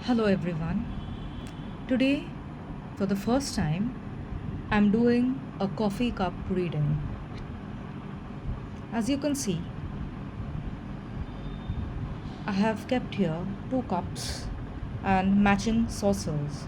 Hello everyone. Today, for the first time, I'm doing a coffee cup reading. As you can see, I have kept here two cups and matching saucers.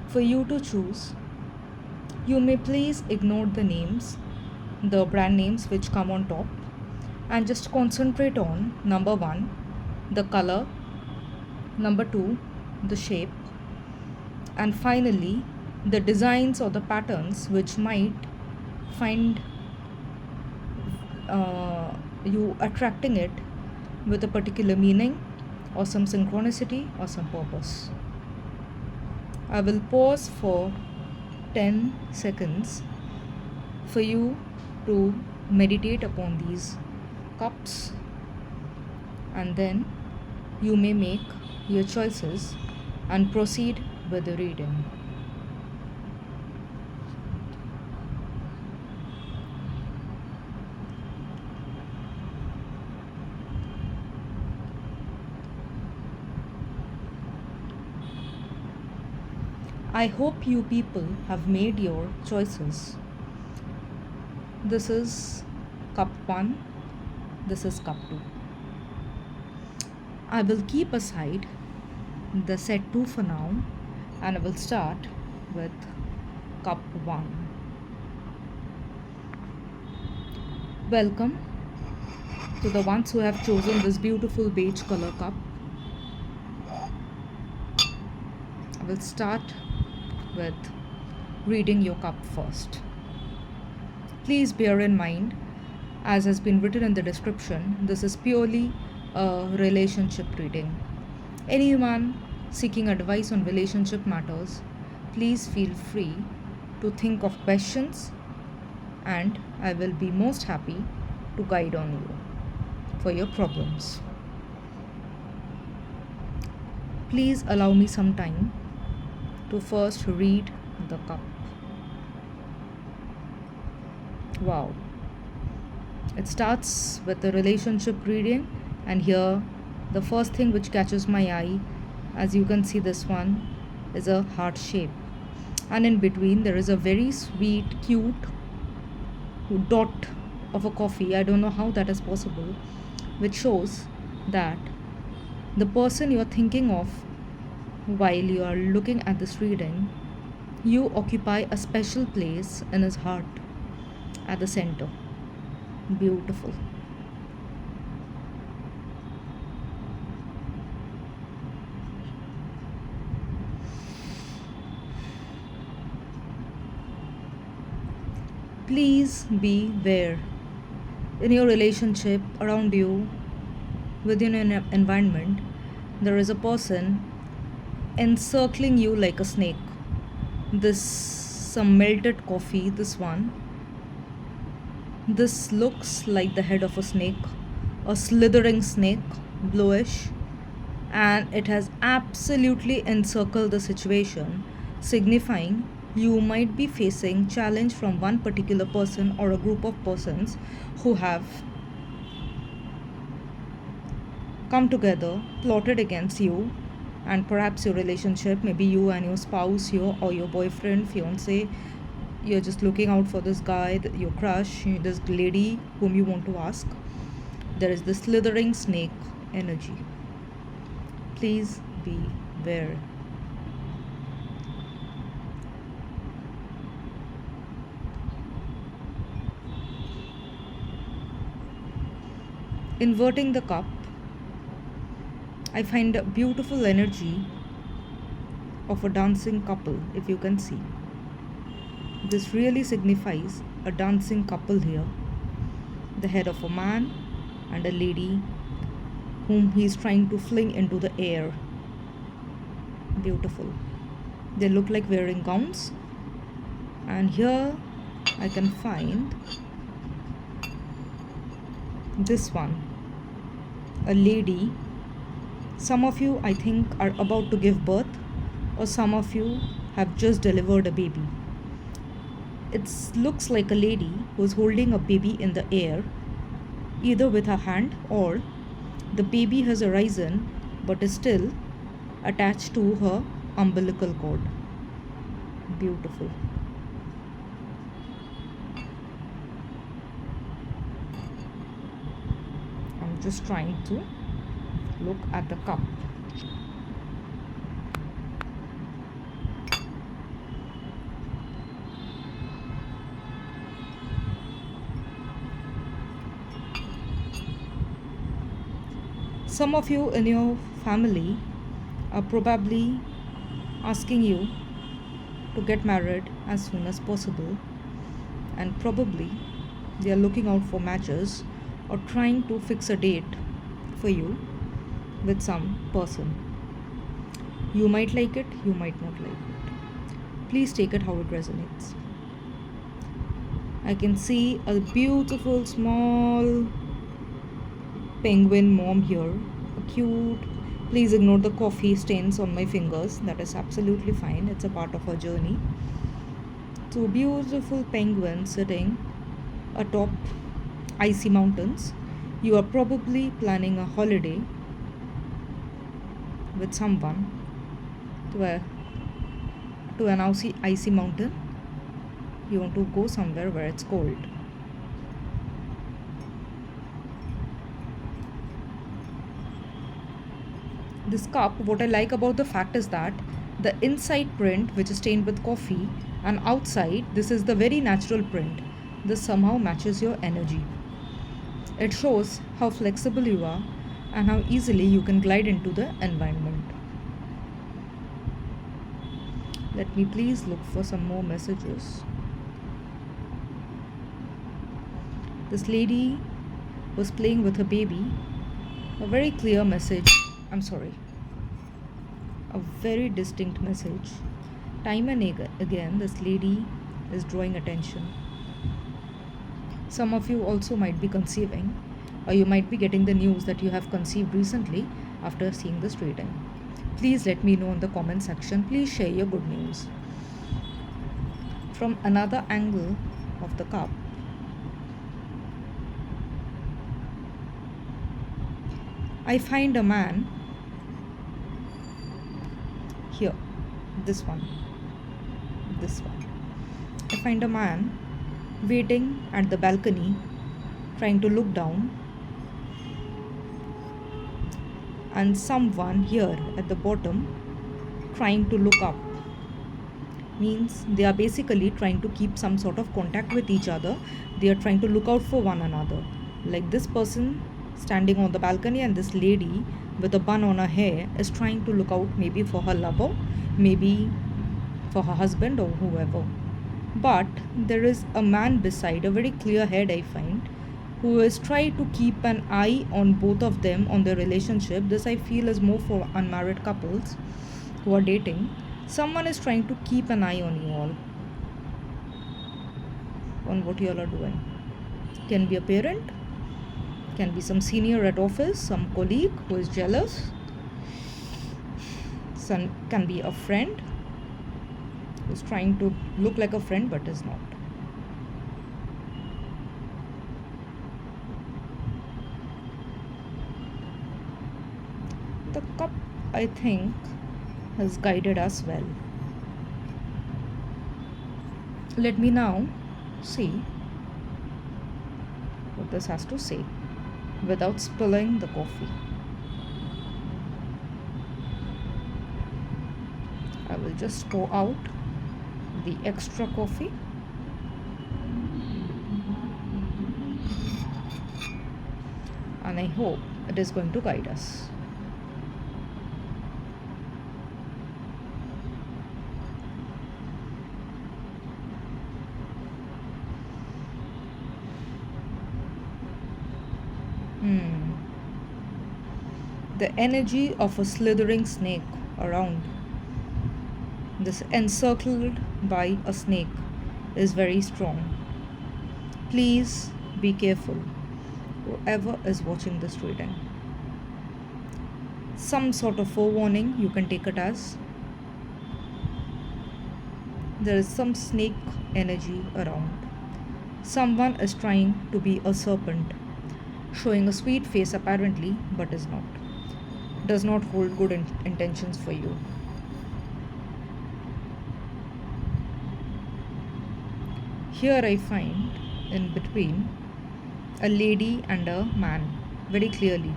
For you to choose, you may please ignore the names, the brand names which come on top, and just concentrate on number one, the color, number two, the shape, and finally, the designs or the patterns which might find you attracting it with a particular meaning or some synchronicity or some purpose. I will pause for 10 seconds for you to meditate upon these cups, and then you may make your choices and proceed with the reading. I hope you people have made your choices. This is cup 1, this is cup 2. I will keep aside the set 2 for now, and I will start with cup 1. Welcome to the ones who have chosen this beautiful beige color cup. I will start with reading your cup first. Please bear in mind, as has been written in the description, this is purely a relationship reading. Anyone seeking advice on relationship matters, please feel free to think of questions, and I will be most happy to guide on you for your problems. Please allow me some time to first read the cup. Wow. It starts with a relationship reading, and here the first thing which catches my eye, as you can see, this one is a heart shape, and in between there is a very sweet, cute dot of a coffee. I don't know how that is possible, which shows that the person you are thinking of while you are looking at this reading, you occupy a special place in his heart at the center. Beautiful. Please beware in your relationship, around you, within an environment. There is a person encircling you like a snake. This some melted coffee, this one. This looks like the head of a snake, a slithering snake, bluish, and it has absolutely encircled the situation, signifying you might be facing challenge from one particular person or a group of persons who have come together, plotted against you, and perhaps your relationship, maybe you and your spouse, or your boyfriend, fiance, you're just looking out for this guy, your crush, this lady whom you want to ask. There is this slithering snake energy. Please beware. Inverting the cup, I find a beautiful energy of a dancing couple, if you can see. This really signifies a dancing couple here. The head of a man and a lady whom he is trying to fling into the air. Beautiful. They look like wearing gowns. And here I can find this one, a lady. Some of you, I think, are about to give birth, or some of you have just delivered a baby. It looks like a lady who is holding a baby in the air, either with her hand, or the baby has arisen but is still attached to her umbilical cord. Beautiful. I'm just trying to look at the cup. Some of you in your family are probably asking you to get married as soon as possible, and probably they are looking out for matches or trying to fix a date for you with some person. You might like it, you might not like it. Please take it how it resonates. I can see a beautiful small penguin mom here. Cute. Please ignore the coffee stains on my fingers. That is absolutely fine. It's a part of our journey. Two beautiful penguins sitting atop icy mountains. You are probably planning a holiday with someone to an icy mountain. You want to go somewhere where it's cold. This cup, what I like about the fact is that the inside print, which is stained with coffee, and outside, this is the very natural print. This somehow matches your energy. It shows how flexible you are and how easily you can glide into the environment. Let me please look for some more messages. This lady was playing with her baby. A very clear message. I'm sorry. A very distinct message. Time and again, this lady is drawing attention. Some of you also might be conceiving, or you might be getting the news that you have conceived recently after seeing this reading. Please let me know in the comment section. Please share your good news. From another angle of the cup, I find a man here. This one. I find a man waiting at the balcony, trying to look down, and someone here at the bottom trying to look up. Means they are basically trying to keep some sort of contact with each other. They are trying to look out for one another. Like this person standing on the balcony, and this lady with a bun on her hair is trying to look out maybe for her lover, maybe for her husband or whoever. But there is a man beside, a very clear head I find, who is trying to keep an eye on both of them, on their relationship. This I feel is more for unmarried couples who are dating. Someone is trying to keep an eye on you all, on what you all are doing. Can be a parent, can be some senior at office, some colleague who is jealous, some can be a friend who's trying to look like a friend but is not. The cup, I think, has guided us well. Let me now see what this has to say without spilling the coffee. I will just pour out the extra coffee. And I hope it is going to guide us. The energy of a slithering snake around. This encircled by a snake is very strong. Please be careful, whoever is watching this reading. Some sort of forewarning, you can take it as. There is some snake energy around. Someone is trying to be a serpent, showing a sweet face apparently, but is not. does not hold good intentions for you. Here I find in between a lady and a man, very clearly.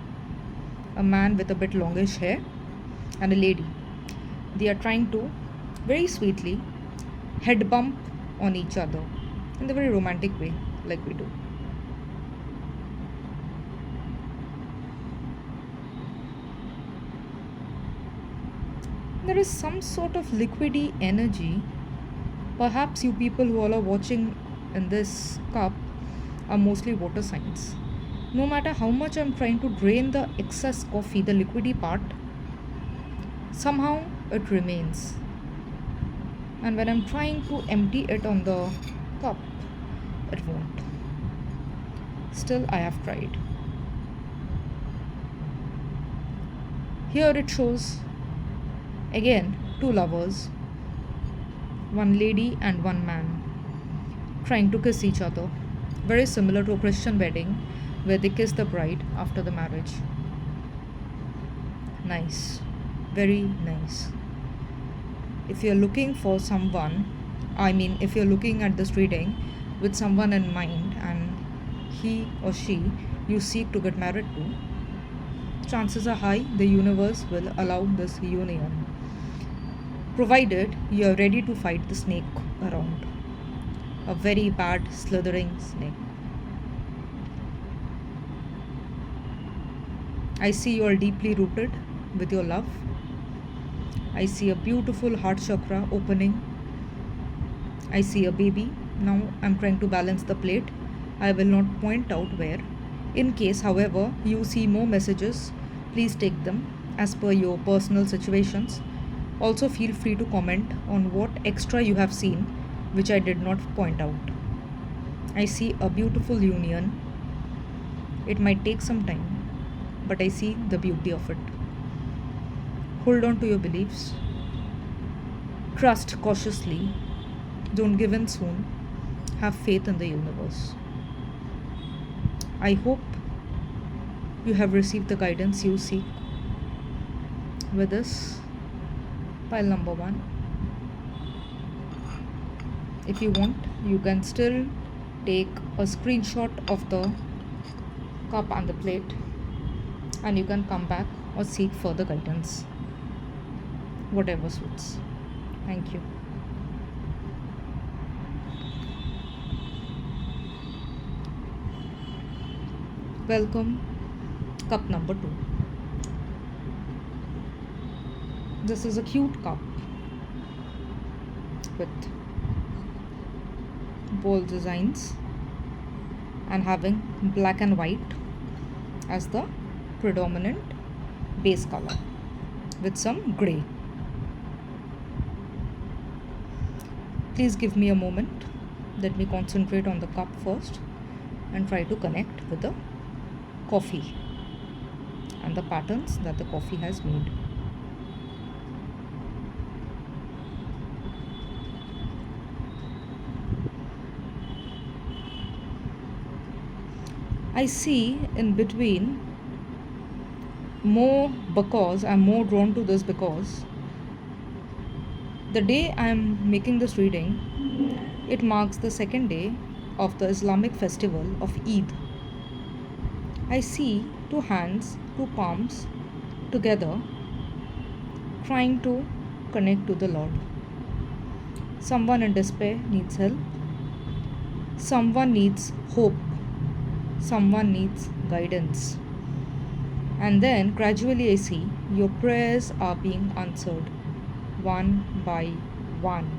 A man with a bit longish hair and a lady. They are trying to very sweetly head bump on each other in the very romantic way, like we do. There is some sort of liquidy energy. Perhaps you people who all are watching in this cup are mostly water signs. No matter how much I'm trying to drain the excess coffee, the liquidy part, somehow it remains. And when I'm trying to empty it on the cup, it won't. Still, I have tried. Here it shows again two lovers, one lady and one man, trying to kiss each other. Very similar to a Christian wedding where they kiss the bride after the marriage. Nice. Very nice. If you're looking for someone, if you're looking at this reading with someone in mind and he or she you seek to get married to, chances are high the universe will allow this union, provided you're ready to fight the snake around. A very bad, slithering snake. I see you are deeply rooted with your love. I see a beautiful heart chakra opening. I see a baby. Now I'm trying to balance the plate. I will not point out where. In case, however, you see more messages, please take them as per your personal situations. Also, feel free to comment on what extra you have seen which I did not point out. I see a beautiful union. It might take some time, but I see the beauty of it. Hold on to your beliefs. Trust cautiously. Don't give in soon. Have faith in the universe. I hope you have received the guidance you seek. With this, pile number 1. If you want, you can still take a screenshot of the cup and the plate and you can come back or seek further guidance. Whatever suits. Thank you. Welcome, cup number 2. This is a cute cup with bold designs and having black and white as the predominant base color with some grey. Please give me a moment. Let me concentrate on the cup first and try to connect with the coffee and the patterns that the coffee has made. I see in between more because I'm more drawn to this because the day I'm making this reading, it marks the second day of the Islamic festival of Eid. I see two hands, two palms together trying to connect to the Lord. Someone in despair needs help. Someone needs hope. Someone needs guidance. And then gradually I see your prayers are being answered one by one.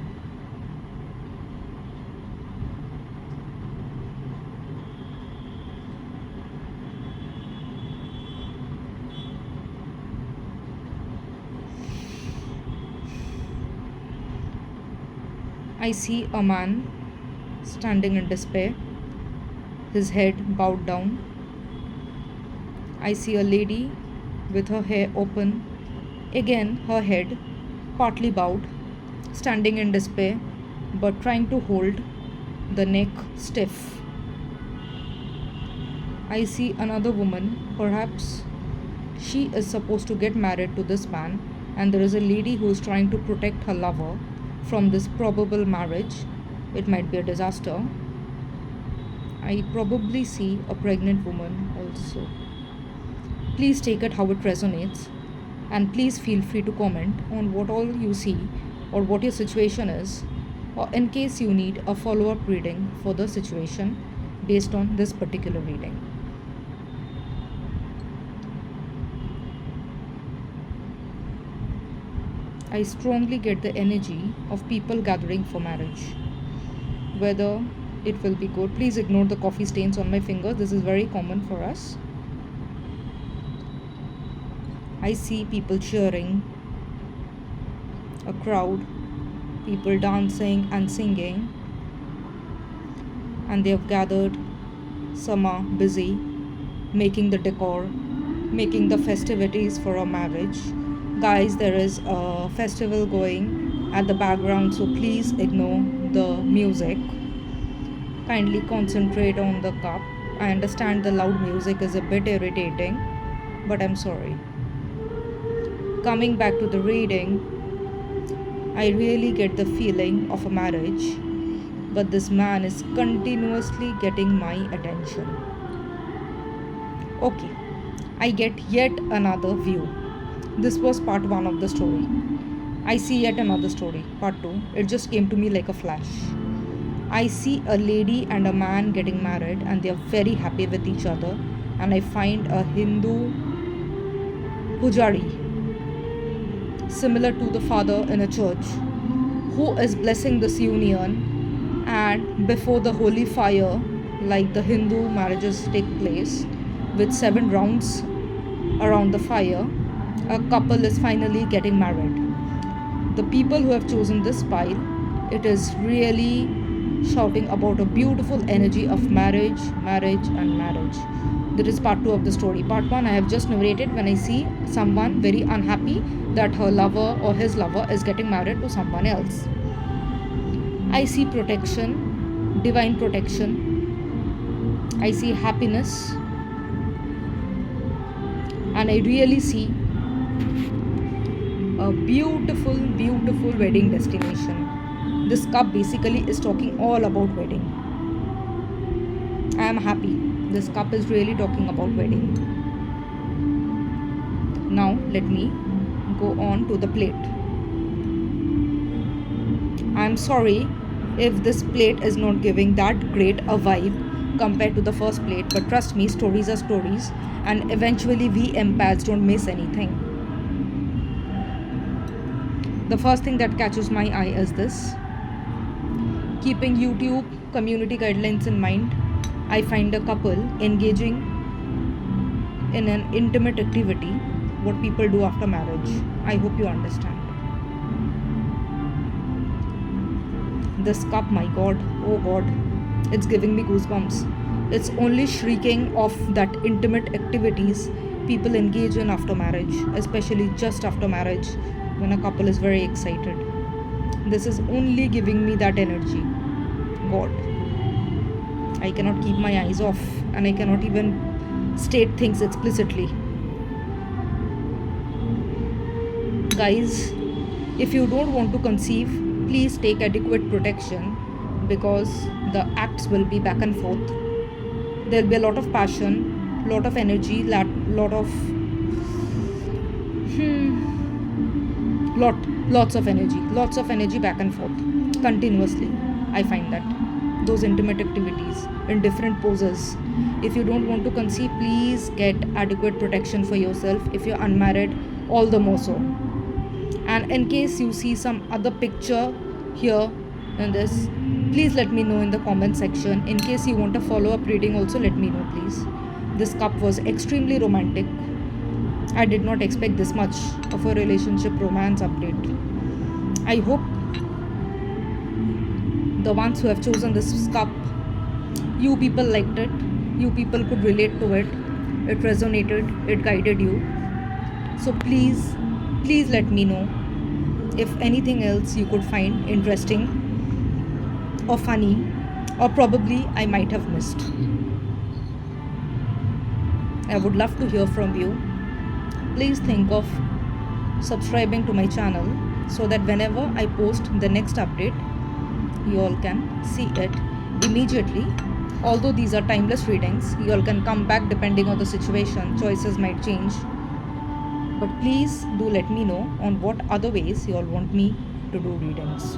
I see a man standing in despair, his head bowed down. I see a lady with her hair open, again her head partly bowed, standing in despair but trying to hold the neck stiff. I see another woman, perhaps She is supposed to get married to this man, and there is a lady who is trying to protect her lover from this probable marriage. It might be a disaster. I probably see a pregnant woman also. Please take it how it resonates, and please feel free to comment on what all you see or what your situation is, or in case you need a follow up reading for the situation based on this particular reading. I strongly get the energy of people gathering for marriage. Whether it will be good, please ignore the coffee stains on my finger. This is very common for us. I see people cheering, a crowd, people dancing and singing, and they have gathered. Some are busy making the decor, making the festivities for a marriage. Guys, there is a festival going at the background, so please ignore the music. Kindly concentrate on the cup. I understand the loud music is a bit irritating, but I'm sorry. Coming back to the reading, I really get the feeling of a marriage, but this man is continuously getting my attention. Okay, I get yet another view. This was part 1 of the story. I see yet another story, part 2. It just came to me like a flash. I see a lady and a man getting married, and they are very happy with each other. And I find a Hindu pujari, similar to the father in a church, who is blessing this union. And before the holy fire, like the Hindu marriages take place, with 7 rounds around the fire, a couple is finally getting married. The people who have chosen this pile, it is really shouting about a beautiful energy of marriage, marriage, and marriage. This is part 2 of the story. Part 1 I have just narrated when I see someone very unhappy that her lover or his lover is getting married to someone else. I see protection, divine protection. I see happiness. And I really see a beautiful, beautiful wedding destination. This cup basically is talking all about wedding. I am happy. This cup is really talking about wedding. Now let me go on to the plate. I am sorry if this plate is not giving that great a vibe compared to the first plate, but trust me, stories are stories, and eventually we empaths don't miss anything. The first thing that catches my eye is this. Keeping YouTube community guidelines in mind, I find a couple engaging in an intimate activity, what people do after marriage. I hope you understand. This cup, my god, oh god, it's giving me goosebumps. It's only shrieking of that intimate activities people engage in after marriage, especially just after marriage when a couple is very excited. This is only giving me that energy. God, I cannot keep my eyes off, and I cannot even state things explicitly. Guys, if you don't want to conceive, please take adequate protection, because the acts will be back and forth. There'll be a lot of passion, lot of energy, lots of energy back and forth continuously. I find that those intimate activities in different poses. If you don't want to conceive, please get adequate protection for yourself. If you're unmarried, all the more so. And in case you see some other picture here in this, please let me know in the comment section. In case you want a follow-up reading also, let me know please. This cup was extremely romantic. I did not expect this much of a relationship romance update. I hope the ones who have chosen this cup, you people liked it, you people could relate to it, it resonated, it guided you. So please let me know if anything else you could find interesting or funny, or probably I might have missed. I would love to hear from you. please think of subscribing to my channel so that whenever I post the next update, you all can see it immediately. Although these are timeless readings, you all can come back depending on the situation, choices might change. But please do let me know on what other ways you all want me to do readings.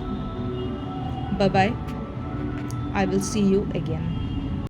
Bye bye. I will see you again.